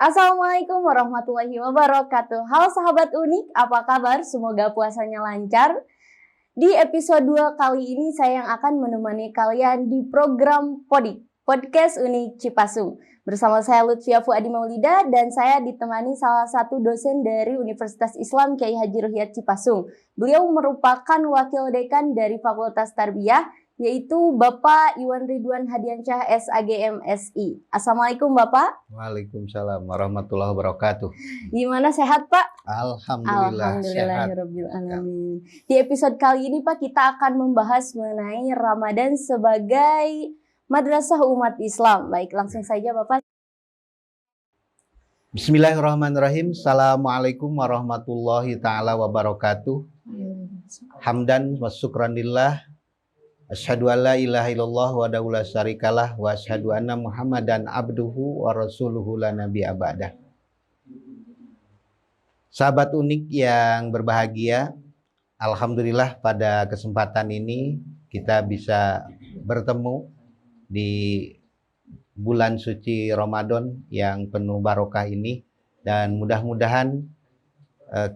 Assalamualaikum warahmatullahi wabarakatuh. Halo sahabat unik, apa kabar? Semoga puasanya lancar. Di episode 2 kali ini saya yang akan menemani kalian di program Podik, Podcast Unik Cipasung. Bersama saya Lutfia Fuadi Maulida dan saya ditemani salah satu dosen dari Universitas Islam Kiai Haji Ruhyat Cipasung. Beliau merupakan wakil dekan dari Fakultas Tarbiyah, yaitu Bapak Iwan Ridwan Hadiansyah SAGM SI. Assalamualaikum Bapak. Waalaikumsalam warahmatullahi wabarakatuh. Gimana, sehat Pak? Alhamdulillah sehat. Alhamdulillahirobbilalamin. Di episode kali ini Pak, kita akan membahas mengenai Ramadan sebagai madrasah umat Islam. Baik, langsung saja Bapak. Bismillahirrahmanirrahim. Assalamualaikum warahmatullahi ta'ala wabarakatuh. Hamdan wa syukranillah. Asyhadu an la ilaha illallah wa la syarikalah wa asyhadu anna Muhammadan abduhu wa rasuluhu la nabiyya ba'dah. Sahabat unik yang berbahagia, alhamdulillah pada kesempatan ini kita bisa bertemu di bulan suci Ramadan yang penuh barokah ini, dan mudah-mudahan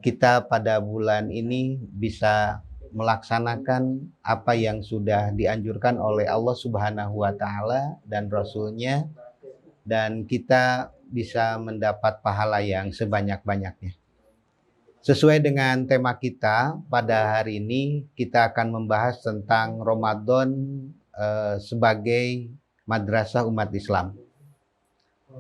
kita pada bulan ini bisa melaksanakan apa yang sudah dianjurkan oleh Allah Subhanahu wa Ta'ala dan Rasul-Nya, dan kita bisa mendapat pahala yang sebanyak-banyaknya. Sesuai dengan tema kita pada hari ini, kita akan membahas tentang Ramadan sebagai madrasah umat Islam.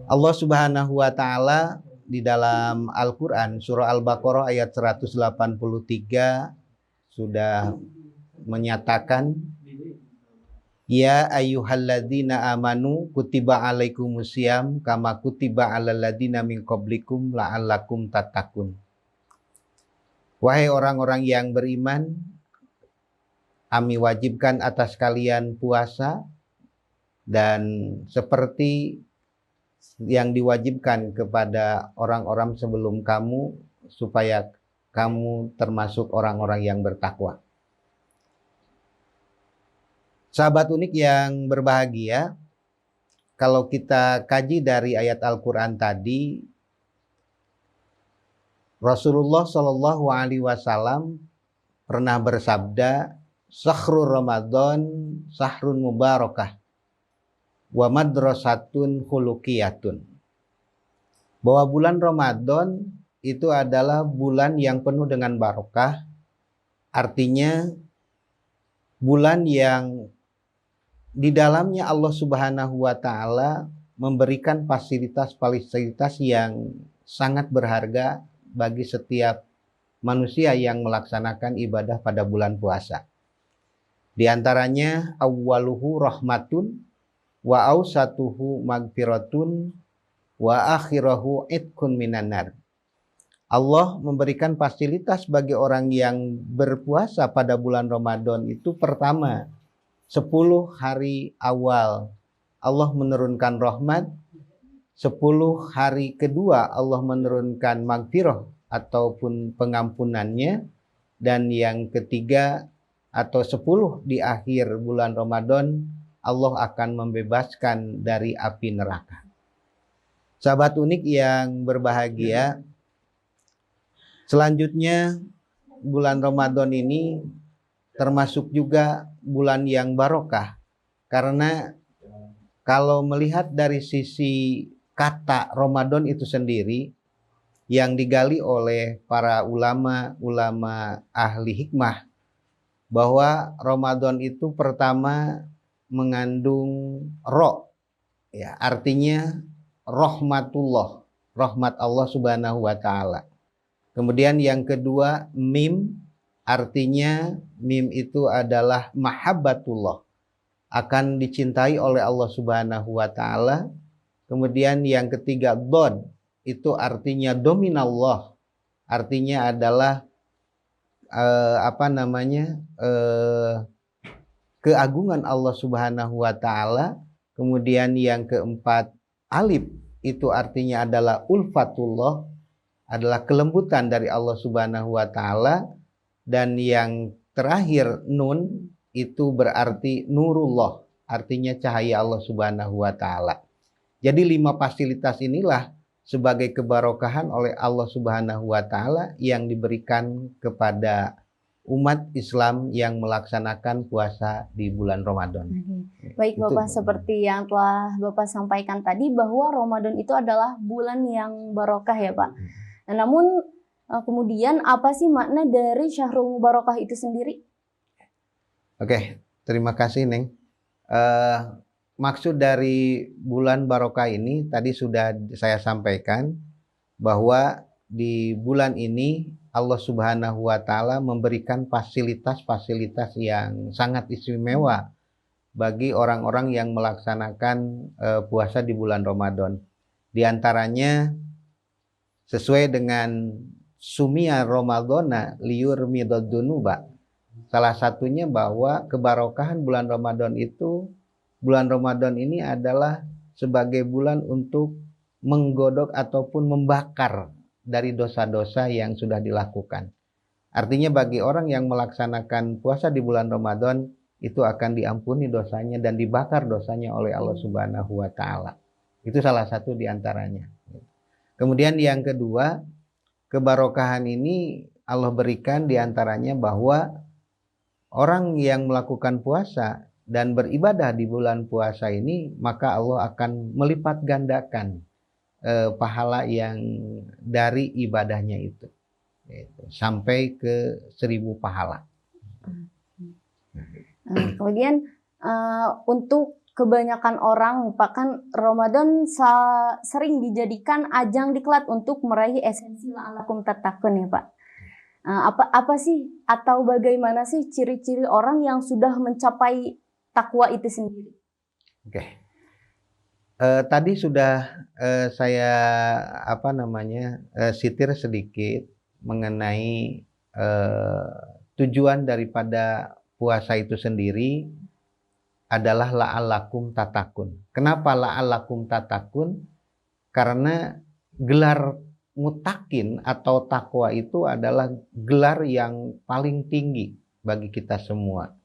Allah Subhanahu wa Ta'ala di dalam Al-Quran surah Al-Baqarah ayat 183 sudah menyatakan, ya ayyuhalladzina amanu kutiba alaikumusiyam kama kutiba alal ladzina min qablikum la'allakum tattaqun. Wahai orang-orang yang beriman, kami wajibkan atas kalian puasa, dan seperti yang diwajibkan kepada orang-orang sebelum kamu, supaya kamu termasuk orang-orang yang bertakwa. Sahabat unik yang berbahagia, kalau kita kaji dari ayat Al-Quran tadi, Rasulullah Shallallahu Alaihi Wasallam pernah bersabda, "Syahrul Ramadan syahrun mubarakah, wa madrasatun khuluqiyatun." Bahwa bulan Ramadan itu adalah bulan yang penuh dengan barokah, artinya bulan yang di dalamnya Allah Subhanahu wa Ta'ala memberikan fasilitas-fasilitas yang sangat berharga bagi setiap manusia yang melaksanakan ibadah pada bulan puasa. Di antaranya awwaluhu rahmatun wa awsatuhu magfiratun wa akhirahu itqun minan nar. Allah memberikan fasilitas bagi orang yang berpuasa pada bulan Ramadan itu. Pertama, 10 hari awal Allah menurunkan rahmat, 10 hari kedua Allah menurunkan magfirah ataupun pengampunannya, dan yang ketiga atau 10 di akhir bulan Ramadan Allah akan membebaskan dari api neraka. Sahabat unik yang berbahagia, selanjutnya bulan Ramadan ini termasuk juga bulan yang barokah, karena kalau melihat dari sisi kata Ramadan itu sendiri yang digali oleh para ulama ahli hikmah, bahwa Ramadan itu pertama mengandung ro, ya, artinya rahmatullah, rahmat Allah Subhanahu wa Ta'ala. Kemudian yang kedua mim, artinya mim itu adalah mahabbatullah, akan dicintai oleh Allah Subhanahu wa Ta'ala. Kemudian yang ketiga dod, itu artinya dominallah, artinya adalah keagungan Allah Subhanahu wa Ta'ala. Kemudian yang keempat alif, itu artinya adalah ulfatullah, adalah kelembutan dari Allah Subhanahu wa Ta'ala. Dan yang terakhir nun, itu berarti nurullah, artinya cahaya Allah Subhanahu wa Ta'ala. Jadi 5 fasilitas inilah sebagai kebarokahan oleh Allah Subhanahu wa taala yang diberikan kepada umat Islam yang melaksanakan puasa di bulan Ramadan. Baik Bapak, seperti yang telah Bapak sampaikan tadi bahwa Ramadan itu adalah bulan yang barokah ya Pak. Nah, namun kemudian apa sih makna dari Syahrul Mubarakah itu sendiri? Oke, terima kasih Neng. Maksud dari bulan barokah ini tadi sudah saya sampaikan bahwa di bulan ini Allah Subhanahu wa taala memberikan fasilitas-fasilitas yang sangat istimewa bagi orang-orang yang melaksanakan puasa di bulan Ramadan. Di antaranya sesuai dengan sumia Ramadana liur midaddunuba. Salah satunya bahwa kebarokahan bulan Ramadan itu, bulan Ramadan ini adalah sebagai bulan untuk menggodok ataupun membakar dari dosa-dosa yang sudah dilakukan. Artinya bagi orang yang melaksanakan puasa di bulan Ramadan itu akan diampuni dosanya dan dibakar dosanya oleh Allah Subhanahu wa taala. Itu salah satu di antaranya. Kemudian yang kedua, kebarokahan ini Allah berikan di antaranya bahwa orang yang melakukan puasa dan beribadah di bulan puasa ini, maka Allah akan melipat gandakan pahala yang dari ibadahnya itu, sampai ke 1000 pahala. Kemudian untuk kebanyakan orang, bahkan Ramadan sering dijadikan ajang diklat untuk meraih esensi la'allakum tattaqun ya Pak. Apa sih atau bagaimana sih ciri-ciri orang yang sudah mencapai takwa itu sendiri? Oke. Tadi sudah saya sitir sedikit mengenai tujuan daripada puasa itu sendiri adalah la'allakum tattaqun. Kenapa la'allakum tattaqun? Karena gelar mutakin atau takwa itu adalah gelar yang paling tinggi bagi kita semua.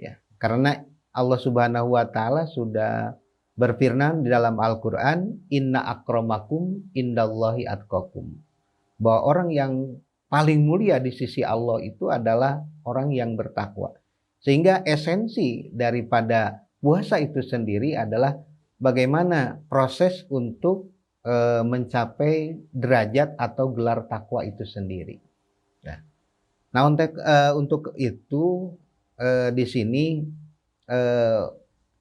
Ya, karena Allah Subhanahu wa taala sudah berfirman di dalam Al-Qur'an, inna akramakum indallahi atqakum. Bahwa orang yang paling mulia di sisi Allah itu adalah orang yang bertakwa. Sehingga esensi daripada puasa itu sendiri adalah bagaimana proses untuk mencapai derajat atau gelar takwa itu sendiri. Nah, untuk itu di sini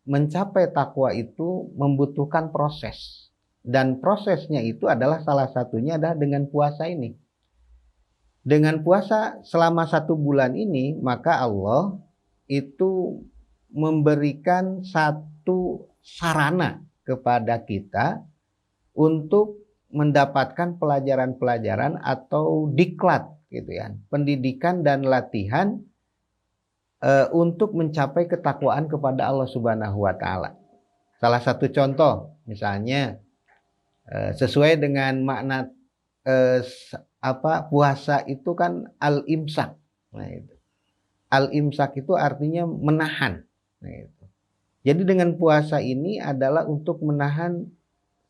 mencapai takwa itu membutuhkan proses, dan prosesnya itu adalah salah satunya adalah dengan puasa ini. Dengan puasa selama 1 bulan ini, maka Allah itu memberikan satu sarana kepada kita untuk mendapatkan pelajaran-pelajaran atau diklat gitu ya, pendidikan dan latihan untuk mencapai ketakwaan kepada Allah Subhanahu wa taala. Salah satu contoh misalnya sesuai dengan makna puasa itu kan al-imsak. Nah, itu. Al-imsak itu artinya menahan. Nah, itu. Jadi dengan puasa ini adalah untuk menahan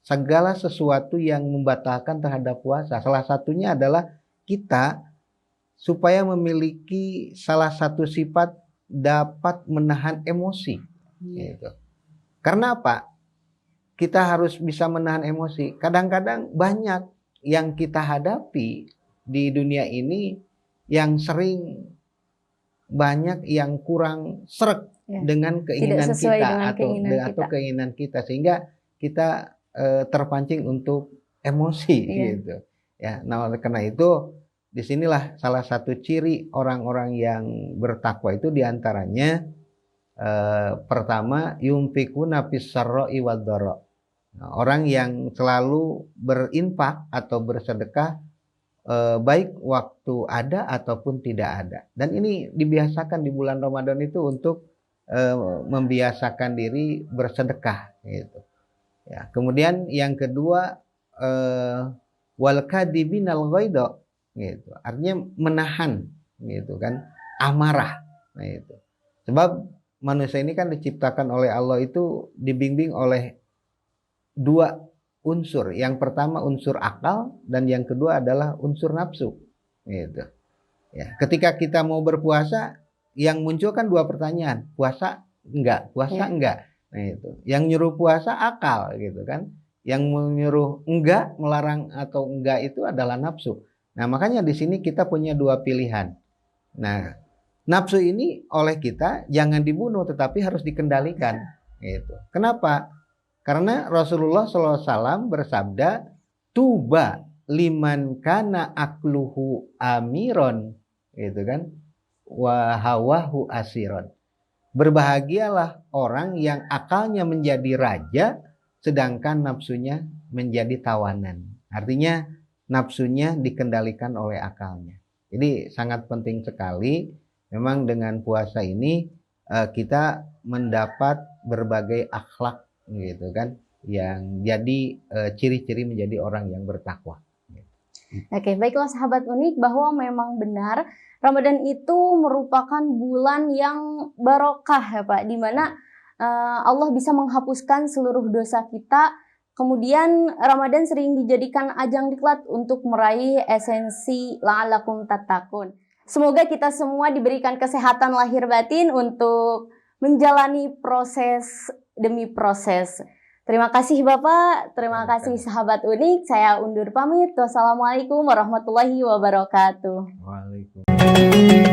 segala sesuatu yang membatalkan terhadap puasa. Salah satunya adalah kita supaya memiliki salah satu sifat dapat menahan emosi. Gitu. Karena apa? Kita harus bisa menahan emosi. Kadang-kadang banyak yang kita hadapi di dunia ini yang sering banyak yang kurang sreg dengan keinginan kita atau keinginan kita, sehingga kita terpancing untuk emosi gitu ya. Nah, oleh karena itu disinilah salah satu ciri orang-orang yang bertakwa itu diantaranya pertama yunfikuna fis-sarra'i wad-dharra. Nah, orang yang selalu berinfak atau bersedekah baik waktu ada ataupun tidak ada, dan ini dibiasakan di bulan Ramadan itu untuk membiasakan diri bersedekah gitu. Ya, kemudian yang kedua wal kadibinal ghaidha gitu. Artinya menahan gitu kan, amarah. Nah, itu. Sebab manusia ini kan diciptakan oleh Allah itu dibimbing oleh 2 unsur. Yang pertama unsur akal dan yang kedua adalah unsur nafsu. Gitu. Ya, ketika kita mau berpuasa, yang muncul kan dua pertanyaan, puasa enggak, puasa enggak. Nah itu, yang nyuruh puasa akal gitu kan, yang menyuruh enggak, melarang atau enggak itu adalah nafsu. Nah makanya di sini kita punya dua pilihan. Nah nafsu ini oleh kita jangan dibunuh, tetapi harus dikendalikan. Gitu. Kenapa? Karena Rasulullah SAW bersabda, tuba liman kana akluhu amiron, gitu kan, wa hawahu asiron. Berbahagialah orang yang akalnya menjadi raja, sedangkan nafsunya menjadi tawanan. Artinya nafsunya dikendalikan oleh akalnya. Jadi sangat penting sekali. Memang dengan puasa ini kita mendapat berbagai akhlak, gitu kan, yang jadi ciri-ciri menjadi orang yang bertakwa. Oke, baiklah sahabat unik, bahwa memang benar Ramadan itu merupakan bulan yang barokah ya Pak, di mana Allah bisa menghapuskan seluruh dosa kita. Kemudian Ramadan sering dijadikan ajang diklat untuk meraih esensi la'alakum tattaqun. Semoga kita semua diberikan kesehatan lahir batin untuk menjalani proses demi proses. Terima kasih Bapak, terima kasih sahabat unik. Saya undur pamit. Wassalamualaikum warahmatullahi wabarakatuh. Waalaikumsalam.